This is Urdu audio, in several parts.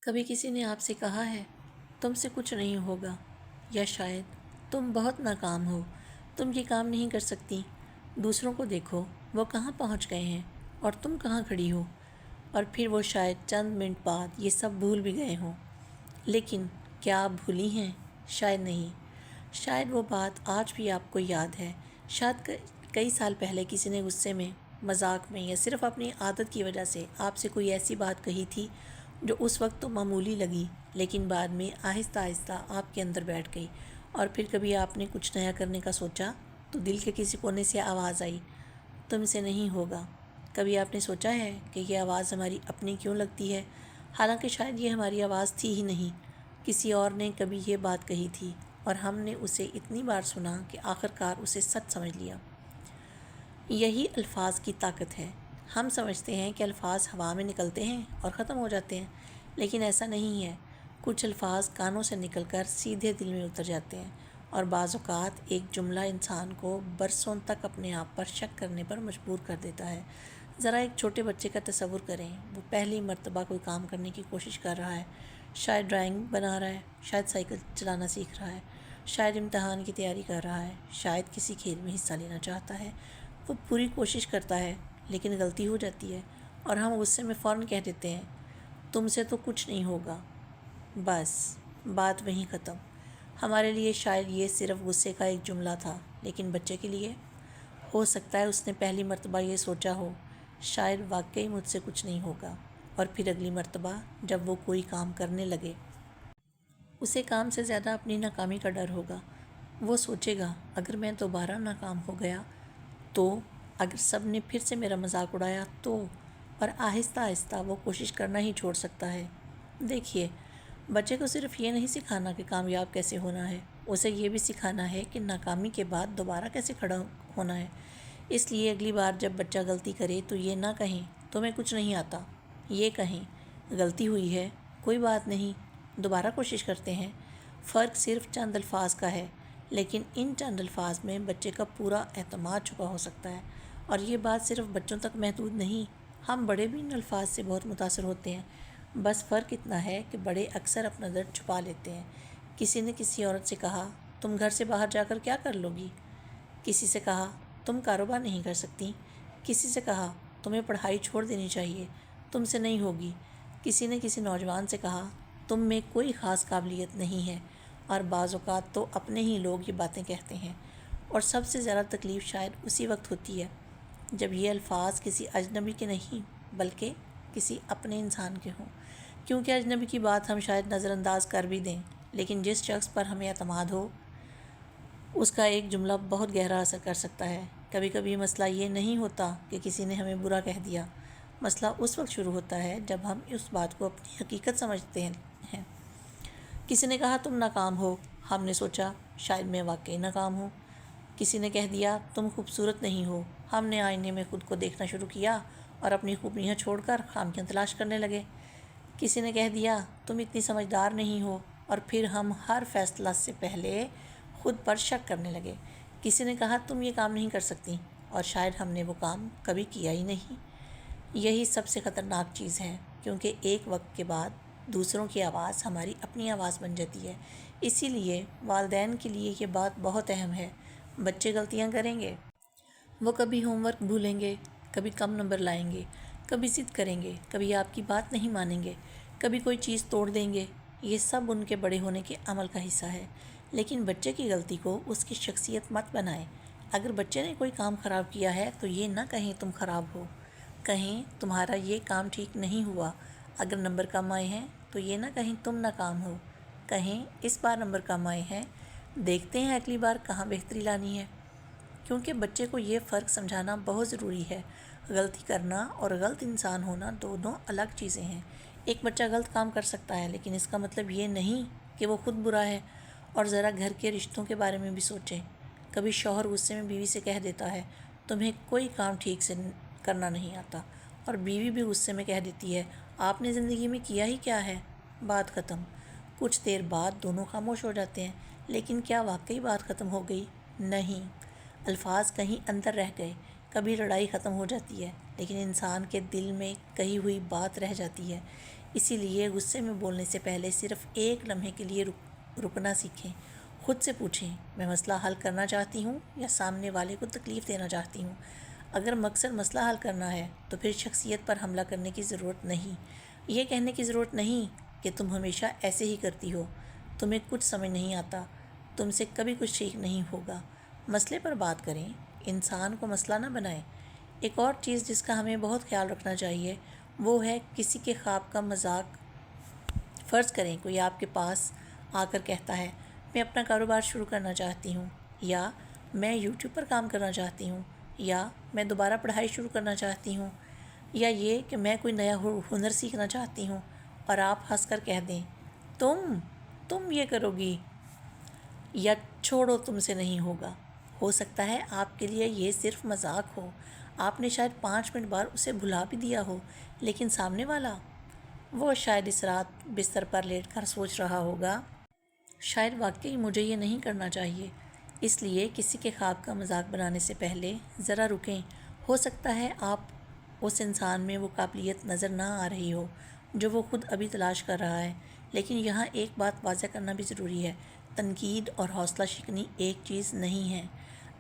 کبھی کسی نے آپ سے کہا ہے تم سے کچھ نہیں ہوگا، یا شاید تم بہت ناکام ہو، تم یہ کام نہیں کر سکتی، دوسروں کو دیکھو وہ کہاں پہنچ گئے ہیں اور تم کہاں کھڑی ہو، اور پھر وہ شاید چند منٹ بعد یہ سب بھول بھی گئے ہوں۔ لیکن کیا آپ بھولی ہیں؟ شاید نہیں۔ شاید وہ بات آج بھی آپ کو یاد ہے۔ شاید کئی سال پہلے کسی نے غصے میں، مذاق میں یا صرف اپنی عادت کی وجہ سے آپ سے کوئی ایسی بات کہی تھی جو اس وقت تو معمولی لگی، لیکن بعد میں آہستہ آہستہ آپ کے اندر بیٹھ گئی۔ اور پھر کبھی آپ نے کچھ نیا کرنے کا سوچا تو دل کے کسی کونے سے آواز آئی، تم سے نہیں ہوگا۔ کبھی آپ نے سوچا ہے کہ یہ آواز ہماری اپنی کیوں لگتی ہے، حالانکہ شاید یہ ہماری آواز تھی ہی نہیں، کسی اور نے کبھی یہ بات کہی تھی اور ہم نے اسے اتنی بار سنا کہ آخرکار اسے سچ سمجھ لیا۔ یہی الفاظ کی طاقت ہے۔ ہم سمجھتے ہیں کہ الفاظ ہوا میں نکلتے ہیں اور ختم ہو جاتے ہیں، لیکن ایسا نہیں ہے۔ کچھ الفاظ کانوں سے نکل کر سیدھے دل میں اتر جاتے ہیں، اور بعض اوقات ایک جملہ انسان کو برسوں تک اپنے آپ پر شک کرنے پر مجبور کر دیتا ہے۔ ذرا ایک چھوٹے بچے کا تصور کریں، وہ پہلی مرتبہ کوئی کام کرنے کی کوشش کر رہا ہے، شاید ڈرائنگ بنا رہا ہے، شاید سائیکل چلانا سیکھ رہا ہے، شاید امتحان کی تیاری کر رہا ہے، شاید کسی کھیل میں حصہ لینا چاہتا ہے۔ وہ پوری کوشش کرتا ہے لیکن غلطی ہو جاتی ہے، اور ہم غصے میں فوراً کہہ دیتے ہیں تم سے تو کچھ نہیں ہوگا۔ بس بات وہیں ختم۔ ہمارے لیے شاید یہ صرف غصے کا ایک جملہ تھا، لیکن بچے کے لیے ہو سکتا ہے اس نے پہلی مرتبہ یہ سوچا ہو، شاید واقعی مجھ سے کچھ نہیں ہوگا، اور پھر اگلی مرتبہ جب وہ کوئی کام کرنے لگے اسے کام سے زیادہ اپنی ناکامی کا ڈر ہوگا۔ وہ سوچے گا اگر میں دوبارہ ناکام ہو گیا تو، اگر سب نے پھر سے میرا مذاق اڑایا تو، اور آہستہ آہستہ وہ کوشش کرنا ہی چھوڑ سکتا ہے۔ دیکھیے، بچے کو صرف یہ نہیں سکھانا کہ کامیاب کیسے ہونا ہے، اسے یہ بھی سکھانا ہے کہ ناکامی کے بعد دوبارہ کیسے کھڑا ہونا ہے۔ اس لیے اگلی بار جب بچہ غلطی کرے تو یہ نہ کہیں تمہیں کچھ نہیں آتا، یہ کہیں غلطی ہوئی ہے، کوئی بات نہیں، دوبارہ کوشش کرتے ہیں۔ فرق صرف چند الفاظ کا ہے، لیکن ان چند الفاظ میں بچے کا پورا اعتماد چھپا ہو سکتا ہے۔ اور یہ بات صرف بچوں تک محدود نہیں، ہم بڑے بھی ان الفاظ سے بہت متاثر ہوتے ہیں۔ بس فرق اتنا ہے کہ بڑے اکثر اپنا درد چھپا لیتے ہیں۔ کسی نے کسی عورت سے کہا تم گھر سے باہر جا کر کیا کر لو گی؟ کسی سے کہا تم کاروبار نہیں کر سکتی؟ کسی سے کہا تمہیں پڑھائی چھوڑ دینی چاہیے، تم سے نہیں ہوگی؟ کسی نے کسی نوجوان سے کہا تم میں کوئی خاص قابلیت نہیں ہے، اور بعض اوقات تو اپنے ہی لوگ یہ باتیں کہتے ہیں۔ اور سب سے زیادہ تکلیف شاید اسی وقت ہوتی ہے جب یہ الفاظ کسی اجنبی کے نہیں بلکہ کسی اپنے انسان کے ہوں، کیونکہ اجنبی کی بات ہم شاید نظر انداز کر بھی دیں، لیکن جس شخص پر ہمیں اعتماد ہو اس کا ایک جملہ بہت گہرا اثر کر سکتا ہے۔ کبھی کبھی مسئلہ یہ نہیں ہوتا کہ کسی نے ہمیں برا کہہ دیا، مسئلہ اس وقت شروع ہوتا ہے جب ہم اس بات کو اپنی حقیقت سمجھتے ہیں۔ کسی نے کہا تم ناکام ہو، ہم نے سوچا شاید میں واقعی ناکام ہوں۔ کسی نے کہہ دیا تم خوبصورت نہیں ہو، ہم نے آئینے میں خود کو دیکھنا شروع کیا اور اپنی خوبیاں چھوڑ کر خامیاں تلاش کرنے لگے۔ کسی نے کہہ دیا تم اتنی سمجھدار نہیں ہو، اور پھر ہم ہر فیصلہ سے پہلے خود پر شک کرنے لگے۔ کسی نے کہا تم یہ کام نہیں کر سکتی، اور شاید ہم نے وہ کام کبھی کیا ہی نہیں۔ یہی سب سے خطرناک چیز ہے، کیونکہ ایک وقت کے بعد دوسروں کی آواز ہماری اپنی آواز بن جاتی ہے۔ اسی لیے والدین کے لیے یہ بات بہت اہم ہے۔ بچے غلطیاں کریں گے، وہ کبھی ہوم ورک بھولیں گے، کبھی کم نمبر لائیں گے، کبھی ضد کریں گے، کبھی آپ کی بات نہیں مانیں گے، کبھی کوئی چیز توڑ دیں گے۔ یہ سب ان کے بڑے ہونے کے عمل کا حصہ ہے، لیکن بچے کی غلطی کو اس کی شخصیت مت بنائیں۔ اگر بچے نے کوئی کام خراب کیا ہے تو یہ نہ کہیں تم خراب ہو، کہیں تمہارا یہ کام ٹھیک نہیں ہوا۔ اگر نمبر کم آئے ہیں تو یہ نہ کہیں تم ناکام ہو، کہیں اس بار نمبر کم آئے ہیں، دیکھتے ہیں اگلی بار کہاں بہتری لانی ہے۔ کیونکہ بچے کو یہ فرق سمجھانا بہت ضروری ہے، غلطی کرنا اور غلط انسان ہونا دونوں الگ چیزیں ہیں۔ ایک بچہ غلط کام کر سکتا ہے، لیکن اس کا مطلب یہ نہیں کہ وہ خود برا ہے۔ اور ذرا گھر کے رشتوں کے بارے میں بھی سوچیں۔ کبھی شوہر غصے میں بیوی سے کہہ دیتا ہے تمہیں کوئی کام ٹھیک سے کرنا نہیں آتا، اور بیوی بھی غصے میں کہہ دیتی ہے آپ نے زندگی میں کیا ہی کیا ہے۔ بات ختم۔ کچھ دیر بعد دونوں خاموش ہو جاتے ہیں، لیکن کیا واقعی بات ختم ہو گئی؟ نہیں، الفاظ کہیں اندر رہ گئے۔ کبھی لڑائی ختم ہو جاتی ہے، لیکن انسان کے دل میں کہی ہوئی بات رہ جاتی ہے۔ اسی لیے غصے میں بولنے سے پہلے صرف ایک لمحے کے لیے رکنا سیکھیں۔ خود سے پوچھیں، میں مسئلہ حل کرنا چاہتی ہوں یا سامنے والے کو تکلیف دینا چاہتی ہوں؟ اگر مقصد مسئلہ حل کرنا ہے تو پھر شخصیت پر حملہ کرنے کی ضرورت نہیں۔ یہ کہنے کی ضرورت نہیں کہ تم ہمیشہ ایسے ہی کرتی ہو، تمہیں کچھ سمجھ نہیں آتا، تم سے کبھی کچھ ٹھیک نہیں ہوگا۔ مسئلے پر بات کریں، انسان کو مسئلہ نہ بنائیں۔ ایک اور چیز جس کا ہمیں بہت خیال رکھنا چاہیے وہ ہے کسی کے خواب کا مذاق۔ فرض کریں کوئی آپ کے پاس آ کر کہتا ہے، میں اپنا کاروبار شروع کرنا چاہتی ہوں، یا میں یوٹیوب پر کام کرنا چاہتی ہوں، یا میں دوبارہ پڑھائی شروع کرنا چاہتی ہوں، یا یہ کہ میں کوئی نیا ہنر سیکھنا چاہتی ہوں، اور آپ ہنس کر کہہ دیں تم یہ کرو گی، یا چھوڑو تم سے نہیں ہوگا۔ ہو سکتا ہے آپ کے لیے یہ صرف مذاق ہو، آپ نے شاید 5 منٹ بعد اسے بھلا بھی دیا ہو، لیکن سامنے والا، وہ شاید اس رات بستر پر لیٹ کر سوچ رہا ہوگا، شاید واقعی مجھے یہ نہیں کرنا چاہیے۔ اس لیے کسی کے خواب کا مذاق بنانے سے پہلے ذرا رکیں۔ ہو سکتا ہے آپ اس انسان میں وہ قابلیت نظر نہ آ رہی ہو جو وہ خود ابھی تلاش کر رہا ہے، لیکن یہاں ایک بات واضح کرنا بھی ضروری ہے، تنقید اور حوصلہ شکنی ایک چیز نہیں ہے۔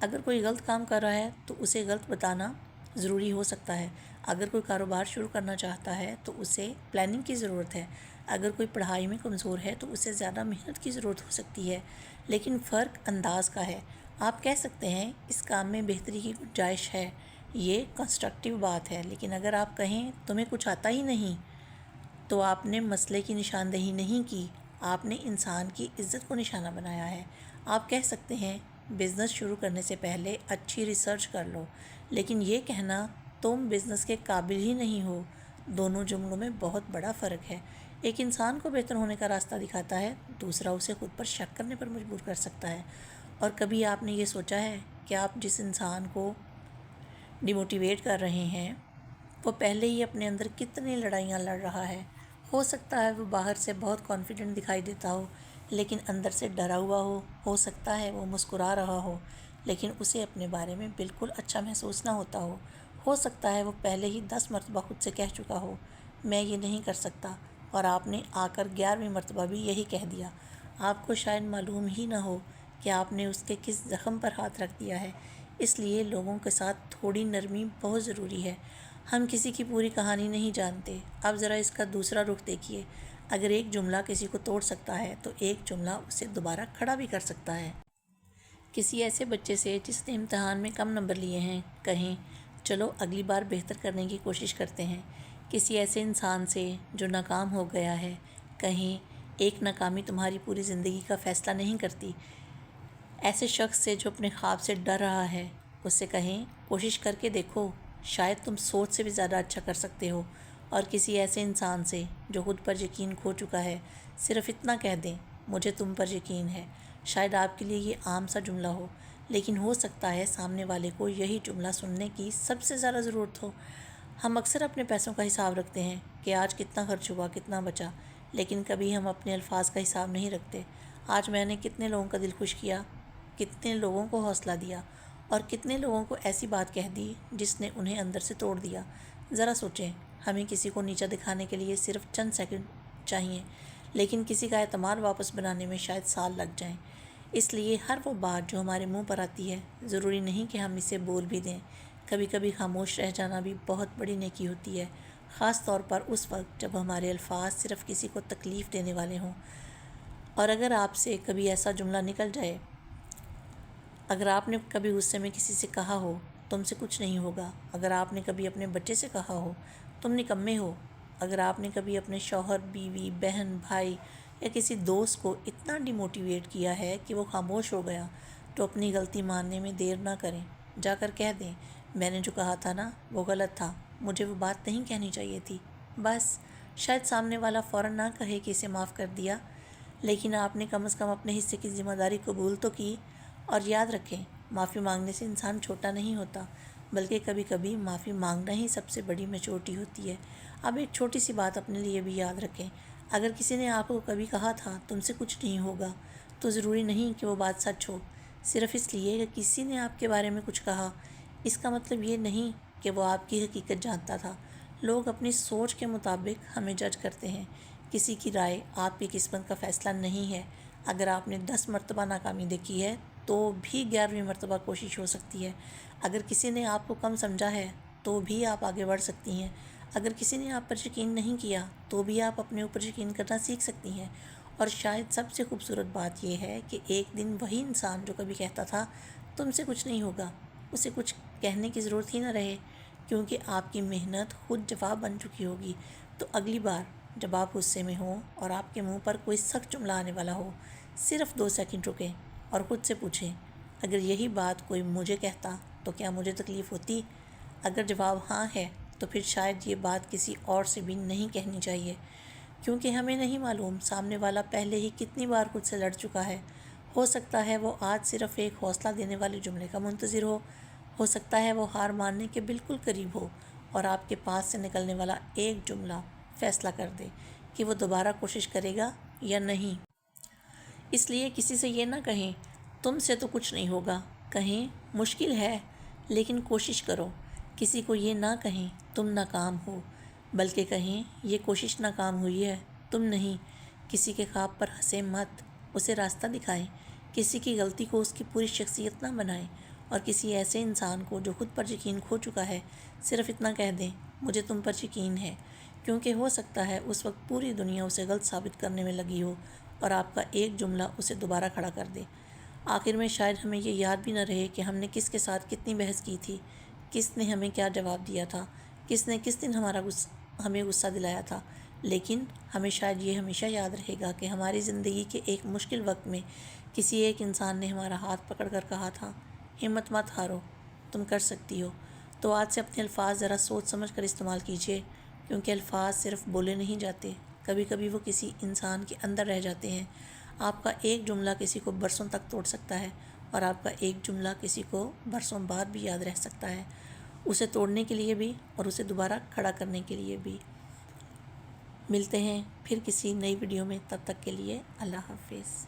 اگر کوئی غلط کام کر رہا ہے تو اسے غلط بتانا ضروری ہو سکتا ہے۔ اگر کوئی کاروبار شروع کرنا چاہتا ہے تو اسے پلاننگ کی ضرورت ہے۔ اگر کوئی پڑھائی میں کمزور ہے تو اسے زیادہ محنت کی ضرورت ہو سکتی ہے، لیکن فرق انداز کا ہے۔ آپ کہہ سکتے ہیں اس کام میں بہتری کی گنجائش ہے، یہ کنسٹرکٹیو بات ہے، لیکن اگر آپ کہیں تمہیں کچھ آتا ہی نہیں تو آپ نے مسئلے کی نشاندہی نہیں کی، آپ نے انسان کی عزت کو نشانہ بنایا ہے۔ آپ کہہ سکتے ہیں بزنس شروع کرنے سے پہلے اچھی ریسرچ کر لو، لیکن یہ کہنا تم بزنس کے قابل ہی نہیں ہو، دونوں جملوں میں بہت بڑا فرق ہے۔ ایک انسان کو بہتر ہونے کا راستہ دکھاتا ہے، دوسرا اسے خود پر شک کرنے پر مجبور کر سکتا ہے۔ اور کبھی آپ نے یہ سوچا ہے کہ آپ جس انسان کو ڈیموٹیویٹ کر رہے ہیں وہ پہلے ہی اپنے اندر کتنی لڑائیاں لڑ رہا ہے؟ ہو سکتا ہے وہ باہر سے بہت کانفیڈنٹ دکھائی دیتا ہو لیکن اندر سے ڈرا ہوا ہو سکتا ہے وہ مسکرا رہا ہو لیکن اسے اپنے بارے میں بالکل اچھا محسوس نہ ہوتا ہو سکتا ہے وہ پہلے ہی 10 مرتبہ خود سے کہہ چکا ہو میں یہ نہیں کر سکتا، اور آپ نے آ کر 11ویں مرتبہ بھی یہی کہہ دیا۔ آپ کو شاید معلوم ہی نہ ہو کہ آپ نے اس کے کس زخم پر ہاتھ رکھ دیا ہے۔ اس لیے لوگوں کے ساتھ تھوڑی نرمی بہت ضروری ہے۔ ہم کسی کی پوری کہانی نہیں جانتے۔ اب ذرا اس کا دوسرا رخ دیکھیے، اگر ایک جملہ کسی کو توڑ سکتا ہے تو ایک جملہ اسے دوبارہ کھڑا بھی کر سکتا ہے۔ کسی ایسے بچے سے جس نے امتحان میں کم نمبر لیے ہیں کہیں چلو اگلی بار بہتر کرنے کی کوشش کرتے ہیں۔ کسی ایسے انسان سے جو ناکام ہو گیا ہے کہیں ایک ناکامی تمہاری پوری زندگی کا فیصلہ نہیں کرتی۔ ایسے شخص سے جو اپنے خواب سے ڈر رہا ہے اس سے کہیں کوشش کر کے دیکھو، شاید تم سوچ سے بھی زیادہ اچھا کر سکتے ہو۔ اور کسی ایسے انسان سے جو خود پر یقین کھو چکا ہے صرف اتنا کہہ دیں مجھے تم پر یقین ہے۔ شاید آپ کے لیے یہ عام سا جملہ ہو لیکن ہو سکتا ہے سامنے والے کو یہی جملہ سننے کی سب سے زیادہ ضرورت ہو۔ ہم اکثر اپنے پیسوں کا حساب رکھتے ہیں کہ آج کتنا خرچ ہوا کتنا بچا، لیکن کبھی ہم اپنے الفاظ کا حساب نہیں رکھتے۔ آج میں نے کتنے لوگوں کا دل خوش کیا، کتنے لوگوں کو حوصلہ دیا، اور کتنے لوگوں کو ایسی بات کہہ دی جس نے انہیں اندر سے توڑ دیا۔ ذرا سوچیں، ہمیں کسی کو نیچا دکھانے کے لیے صرف چند سیکنڈ چاہیے، لیکن کسی کا اعتماد واپس بنانے میں شاید سال لگ جائیں۔ اس لیے ہر وہ بات جو ہمارے منہ پر آتی ہے ضروری نہیں کہ ہم اسے بول بھی دیں۔ کبھی کبھی خاموش رہ جانا بھی بہت بڑی نیکی ہوتی ہے، خاص طور پر اس وقت جب ہمارے الفاظ صرف کسی کو تکلیف دینے والے ہوں۔ اور اگر آپ سے کبھی ایسا جملہ نکل جائے، اگر آپ نے کبھی غصے میں کسی سے کہا ہو تم سے کچھ نہیں ہوگا، اگر آپ نے کبھی اپنے بچے سے کہا ہو تم نکمے ہو، اگر آپ نے کبھی اپنے شوہر، بیوی، بہن، بھائی یا کسی دوست کو اتنا ڈیموٹیویٹ کیا ہے کہ وہ خاموش ہو گیا، تو اپنی غلطی ماننے میں دیر نہ کریں، جا کر کہہ دیں میں نے جو کہا تھا نا وہ غلط تھا، مجھے وہ بات نہیں کہنی چاہیے تھی۔ بس شاید سامنے والا فوراً نہ کہے کہ اسے معاف کر دیا، لیکن آپ نے کم از کم اپنے حصے کی ذمہ داری قبول تو کی۔ اور یاد رکھیں، معافی مانگنے سے انسان چھوٹا نہیں ہوتا، بلکہ کبھی کبھی معافی مانگنا ہی سب سے بڑی میچورٹی ہوتی ہے۔ اب ایک چھوٹی سی بات اپنے لیے بھی یاد رکھیں، اگر کسی نے آپ کو کبھی کہا تھا تم سے کچھ نہیں ہوگا تو ضروری نہیں کہ وہ بات سچ ہو۔ صرف اس لیے کہ کسی نے آپ کے بارے میں کچھ کہا، اس کا مطلب یہ نہیں کہ وہ آپ کی حقیقت جانتا تھا۔ لوگ اپنی سوچ کے مطابق ہمیں جج کرتے ہیں۔ کسی کی رائے آپ کی قسمت کا فیصلہ نہیں ہے۔ اگر آپ نے 10 مرتبہ ناکامی دیکھی ہے تو بھی 11ویں مرتبہ کوشش ہو سکتی ہے۔ اگر کسی نے آپ کو کم سمجھا ہے تو بھی آپ آگے بڑھ سکتی ہیں۔ اگر کسی نے آپ پر یقین نہیں کیا تو بھی آپ اپنے اوپر یقین کرنا سیکھ سکتی ہیں۔ اور شاید سب سے خوبصورت بات یہ ہے کہ ایک دن وہی انسان جو کبھی کہتا تھا تم سے کچھ نہیں ہوگا، اسے کچھ کہنے کی ضرورت ہی نہ رہے، کیونکہ آپ کی محنت خود جواب بن چکی ہوگی۔ تو اگلی بار جب آپ غصے میں ہوں اور آپ کے منہ پر کوئی سخت جملہ آنے والا ہو، صرف 2 سیکنڈ رکیں اور خود سے پوچھیں، اگر یہی بات کوئی مجھے کہتا تو کیا مجھے تکلیف ہوتی؟ اگر جواب ہاں ہے تو پھر شاید یہ بات کسی اور سے بھی نہیں کہنی چاہیے، کیونکہ ہمیں نہیں معلوم سامنے والا پہلے ہی کتنی بار خود سے لڑ چکا ہے۔ ہو سکتا ہے وہ آج صرف ایک حوصلہ دینے والے جملے کا منتظر ہو سکتا ہے وہ ہار ماننے کے بالکل قریب ہو، اور آپ کے پاس سے نکلنے والا ایک جملہ فیصلہ کر دے کہ وہ دوبارہ کوشش کرے گا یا نہیں۔ اس لیے کسی سے یہ نہ کہیں تم سے تو کچھ نہیں ہوگا، کہیں مشکل ہے لیکن کوشش کرو۔ کسی کو یہ نہ کہیں تم ناکام ہو، بلکہ کہیں یہ کوشش ناکام ہوئی ہے، تم نہیں۔ کسی کے خواب پر ہنسیں مت، اسے راستہ دکھائیں۔ کسی کی غلطی کو اس کی پوری شخصیت نہ بنائیں، اور کسی ایسے انسان کو جو خود پر یقین کھو چکا ہے صرف اتنا کہہ دیں، مجھے تم پر یقین ہے، کیونکہ ہو سکتا ہے اس وقت پوری دنیا اسے غلط ثابت کرنے میں لگی ہو، اور آپ کا ایک جملہ اسے دوبارہ کھڑا کر دے۔ آخر میں شاید ہمیں یہ یاد بھی نہ رہے کہ ہم نے کس کے ساتھ کتنی بحث کی تھی، کس نے ہمیں کیا جواب دیا تھا، کس نے کس دن ہمیں غصہ دلایا تھا، لیکن ہمیں شاید یہ ہمیشہ یاد رہے گا کہ ہماری زندگی کے ایک مشکل وقت میں کسی ایک انسان نے ہمارا ہاتھ پکڑ کر کہا تھا، ہمت مت ہارو، تم کر سکتی ہو۔ تو آج سے اپنے الفاظ ذرا سوچ سمجھ کر استعمال کیجیے، کیونکہ الفاظ صرف بولے نہیں جاتے، کبھی کبھی وہ کسی انسان کے اندر رہ جاتے ہیں۔ آپ کا ایک جملہ کسی کو برسوں تک توڑ سکتا ہے، اور آپ کا ایک جملہ کسی کو برسوں بعد بھی یاد رہ سکتا ہے، اسے توڑنے کے لیے بھی اور اسے دوبارہ کھڑا کرنے کے لیے بھی۔ ملتے ہیں پھر کسی نئی ویڈیو میں، تب تک کے لیے اللہ حافظ۔